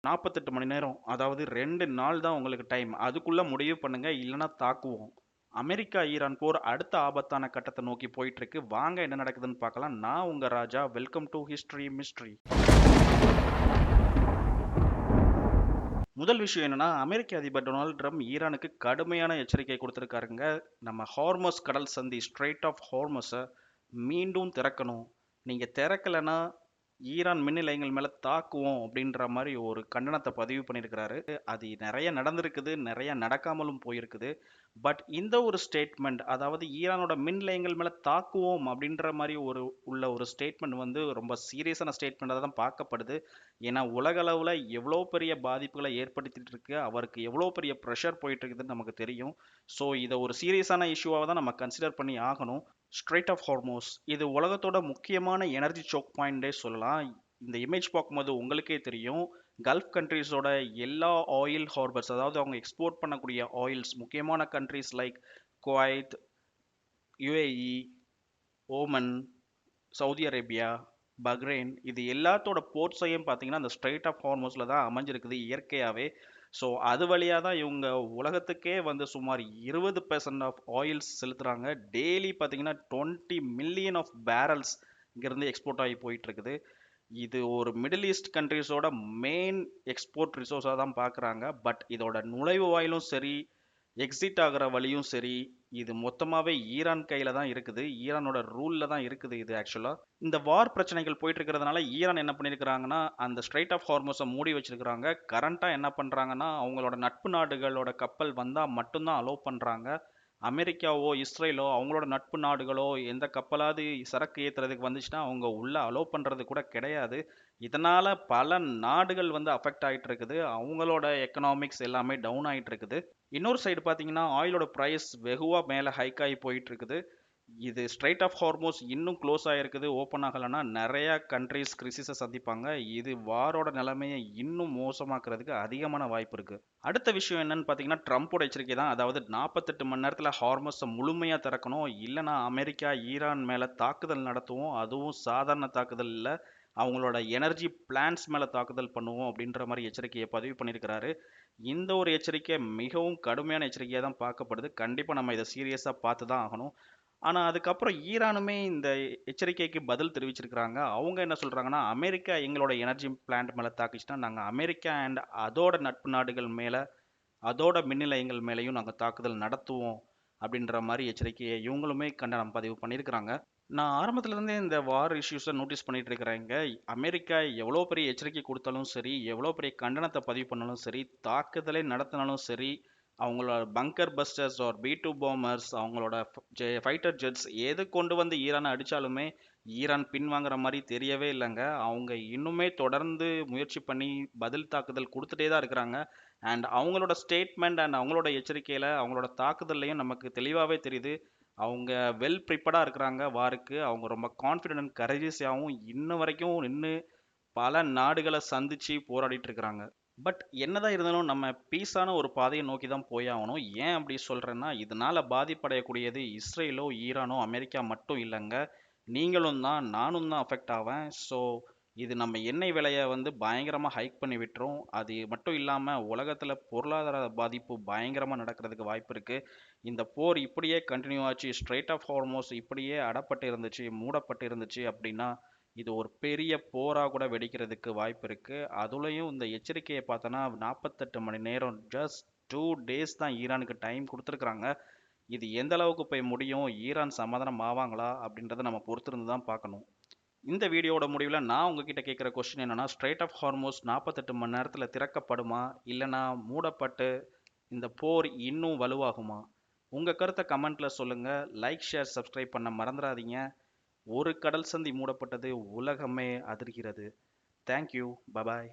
48 மணி நேரம். அதாவது 2 நாள் தான் உங்களுக்கு டைம். அதுக்குள்ள முடிவு பண்ணுங்க. இல்லன்னா தாக்குவோம். அமெரிக்கா ஈரான் போர் அடுத்த ஆபத்தான கட்டத்தை நோக்கி போயிட்டு இருக்கு. வாங்க என்ன நடக்குதுன்னு பார்க்கலாம். நான் உங்க Raja. Welcome to history mystery. முதல் விஷயம் என்னன்னா, அமெரிக்க அதிபர் டொனால்ட் ட்ரம்ப் ஈரானுக்கு கடுமையான எச்சரிக்கை கொடுத்திருக்காருங்க. நம்ம ஹார்மஸ் கடல் சந்தி ஸ்ட்ரெய்ட் ஆஃப் ஹார்மஸை மீண்டும் திறக்கணும். நீங்க திறக்கலைன்னா ஈரான் மின் நிலையங்கள் மேல தாக்குவோம் அப்படின்ற மாதிரி ஒரு கண்டனத்தை பதிவு பண்ணியிருக்கிறாரு. அது நிறைய நடந்திருக்குது, நிறைய நடக்காமலும் போயிருக்குது. பட் இந்த ஒரு ஸ்டேட்மெண்ட், அதாவது ஈரானோட மின் நிலையங்கள் மேல தாக்குவோம் அப்படின்ற மாதிரி ஒரு ஸ்டேட்மெண்ட் வந்து ரொம்ப சீரியஸான ஸ்டேட்மெண்ட்டாக தான் பார்க்கப்படுது. ஏன்னா உலக அளவில் எவ்வளோ பெரிய பாதிப்புகளை ஏற்படுத்திட்டு இருக்கு, அவருக்கு எவ்வளோ பெரிய ப்ரெஷர் போயிட்டு இருக்குதுன்னு நமக்கு தெரியும். ஸோ இதை ஒரு சீரியஸான இஷ்யூவாக தான் நம்ம கன்சிடர் பண்ணி ஆகணும். ஸ்ட்ரெய்ட் ஆஃப் ஹார்மோஸ் இது உலகத்தோட முக்கியமான எனர்ஜி சோக் பாயிண்டே சொல்லலாம். இந்த இமேஜ் பார்க்கும்போது உங்களுக்கே தெரியும். கல்ஃப் கண்ட்ரீஸோட எல்லா ஆயில் ஹார்பர்ஸ், அதாவது அவங்க எக்ஸ்போர்ட் பண்ணக்கூடிய ஆயில்ஸ், முக்கியமான countries like Kuwait, UAE, Oman, Saudi Arabia, Bahrain, இது எல்லாத்தோட போர்ட்ஸையும் பார்த்தீங்கன்னா அந்த ஸ்ட்ரெய்ட் ஆஃப் ஹார்மோஸில் தான் அமைஞ்சிருக்குது இயற்கையாகவே. ஸோ அது வழியாக தான் இவங்க உலகத்துக்கே வந்து சுமார் 20% ஆஃப் ஆயில்ஸ் செலுத்துகிறாங்க. டெய்லி பார்த்தீங்கன்னா 20 மில்லியன் ஆஃப் பேரல்ஸ் இங்கேருந்து எக்ஸ்போர்ட் ஆகி போயிட்டு இருக்குது. இது ஒரு மிடில் ஈஸ்ட் கண்ட்ரீஸோட மெயின் எக்ஸ்போர்ட் ரிசோர்ஸாக தான் பார்க்குறாங்க. பட் இதோட நுழைவு வாயிலும் சரி, எக்ஸிட் ஆகிற வழியும் சரி, இது மொத்தமாகவே ஈரான் கையில் தான் இருக்குது. ஈரானோட ரூலில் தான் இருக்குது இது ஆக்சுவலாக. இந்த வார் பிரச்சனைகள் போயிட்டு இருக்கிறதுனால ஈரான் என்ன பண்ணியிருக்கிறாங்கன்னா, அந்த ஸ்ட்ரெய்ட் ஆஃப் ஹார்மோஸை மூடி வச்சிருக்கிறாங்க. கரண்ட்டாக என்ன பண்ணுறாங்கன்னா, அவங்களோட நட்பு நாடுகளோட கப்பல் வந்தால் மட்டும்தான் அலோவ் பண்ணுறாங்க. அமெரிக்காவோ இஸ்ரேலோ அவங்களோட நட்பு நாடுகளோ எந்த கப்பலாவது சரக்கு ஏற்றுறதுக்கு வந்துச்சுன்னா அவங்க உள்ள அலோவ் பண்ணுறது கூட கிடையாது. இதனால் பல நாடுகள் வந்து அஃபெக்ட் ஆகிட்டு இருக்குது. அவங்களோட எக்கனாமிக்ஸ் எல்லாமே டவுன் ஆகிட்டு இருக்குது. இன்னொரு சைடு பார்த்தீங்கன்னா ஆயிலோட ப்ரைஸ் வெகுவாக மேலே ஹைக் ஆகி போயிட்டு இருக்குது. இது ஸ்ட்ரெய்ட் ஆஃப் ஹார்மோஸ் இன்னும் க்ளோஸ் ஆகிருக்குது, ஓப்பன் ஆகலைன்னா நிறையா கண்ட்ரீஸ் கிரிசிஸை சந்திப்பாங்க. இது வாரோட நிலைமையை இன்னும் மோசமாக்குறதுக்கு அதிகமான வாய்ப்பு இருக்குது. அடுத்த விஷயம் என்னன்னு பார்த்தீங்கன்னா ட்ரம்ப்போட எச்சரிக்கை தான். அதாவது 48 மணி நேரத்தில் ஹார்மோஸை முழுமையாக திறக்கணும், இல்லைனா அமெரிக்கா ஈரான் மேலே தாக்குதல் நடத்துவோம். அதுவும் சாதாரண தாக்குதல் இல்லை, அவங்களோட எனர்ஜி பிளான்ஸ் மேலே தாக்குதல் பண்ணுவோம் அப்படின்ற மாதிரி எச்சரிக்கையை பதிவு பண்ணியிருக்கிறாரு. இந்த ஒரு எச்சரிக்கை மிகவும் கடுமையான எச்சரிக்கையாக தான் பார்க்கப்படுது. கண்டிப்பாக நம்ம இதை சீரியஸாக பார்த்து தான் ஆகணும். ஆனால் அதுக்கப்புறம் ஈரானுமே இந்த எச்சரிக்கைக்கு பதில் தெரிவிச்சிருக்கிறாங்க. அவங்க என்ன சொல்கிறாங்கன்னா, அமெரிக்கா எங்களோட எனர்ஜி பிளான்ட் மேலே தாக்கிச்சுன்னா நாங்கள் அமெரிக்கா அண்ட் அதோட நட்பு நாடுகள் மேலே, அதோட மின் நிலையங்கள் மேலேயும் நாங்கள் தாக்குதல் நடத்துவோம் அப்படின்ற மாதிரி எச்சரிக்கையை இவங்களுமே கண்டனம் பதிவு பண்ணியிருக்கிறாங்க. நான் ஆரம்பத்துலேருந்தே இந்த வார் இஷ்யூஸை நோட்டீஸ் பண்ணிட்டு இருக்கிறேங்க. அமெரிக்கா எவ்வளோ பெரிய எச்சரிக்கை கொடுத்தாலும் சரி, எவ்வளோ பெரிய கண்டனத்தை பதிவு பண்ணாலும் சரி, தாக்குதலை நடத்தினாலும் சரி, அவங்களோட பங்கர் பஸ்டர்ஸ் ஆர் B2 பாம்பர்ஸ், அவங்களோட ஃபைட்டர் ஜெட்ஸ் எது கொண்டு வந்து ஈரானை அடித்தாலுமே ஈரான் பின்வாங்குற மாதிரி தெரியவே இல்லைங்க. அவங்க இன்னுமே தொடர்ந்து முயற்சி பண்ணி பதில் தாக்குதல் கொடுத்துட்டே தான் இருக்கிறாங்க. அண்ட் அவங்களோட ஸ்டேட்மெண்ட் அண்ட் அவங்களோட எச்சரிக்கையில், அவங்களோட தாக்குதல்லையும் நமக்கு தெளிவாகவே தெரியுது. அவங்க வெல் ப்ரிப்பேர்டாக இருக்கிறாங்க வாருக்கு. அவங்க ரொம்ப கான்ஃபிடென்ட் அண்ட் கரேஜியஸாகவும் இன்ன வரைக்கும் நின்று பல நாடுகளை சந்தித்து போராடிட்டு இருக்கிறாங்க. பட் என்னதான் இருந்தாலும் நம்ம பீஸான ஒரு பாதையை நோக்கி தான் போயாகணும். ஏன் அப்படி சொல்கிறேன்னா, இதனால் பாதிப்படையக்கூடியது இஸ்ரேலோ ஈரானோ அமெரிக்கா மட்டும் இல்லைங்க, நீங்களும் தான், நானும் தான் அஃபெக்ட் ஆவேன். ஸோ இது நம்ம எண்ணெய் விலையை வந்து பயங்கரமாக ஹைக் பண்ணி விட்டுரும். அது மட்டும் இல்லாமல் உலகத்தில் பொருளாதார பாதிப்பு பயங்கரமாக நடக்கிறதுக்கு வாய்ப்பு இருக்குது. இந்த போர் இப்படியே கண்டினியூ ஆச்சு, ஸ்ட்ரெய்ட் ஆஃப் ஹார்மோஸ் இப்படியே அடப்பட்டு இருந்துச்சு, மூடப்பட்டு இருந்துச்சு அப்படின்னா இது ஒரு பெரிய போராக கூட வெடிக்கிறதுக்கு வாய்ப்பு இருக்குது. அதுலேயும் இந்த எச்சரிக்கையை பார்த்தோன்னா 48 மணி நேரம், ஜஸ்ட் 2 டேஸ் தான் ஈரானுக்கு டைம் கொடுத்துருக்குறாங்க. இது எந்த அளவுக்கு போய் முடியும், ஈரான் சமாதானம் ஆவாங்களா அப்படின்றத நம்ம பொறுத்திருந்து தான் பார்க்கணும். இந்த வீடியோட முடிவில் நான் உங்ககிட்ட கேட்குற கொஸ்டின் என்னென்னா, ஸ்ட்ரெய்ட் ஆஃப் ஹார்மோஸ் 48 மணி நேரத்தில் திறக்கப்படுமா, இல்லைனா மூடப்பட்டு இந்த போர் இன்னும் வலுவாகுமா? உங்கள் கருத்தை கமெண்ட்டில் சொல்லுங்கள். லைக், ஷேர், சப்ஸ்கிரைப் பண்ண மறந்துடாதீங்க. ஒரு கடல் சந்தி மூடப்பட்டது, உலகமே அதிர்கிறது. Thank you, bye bye.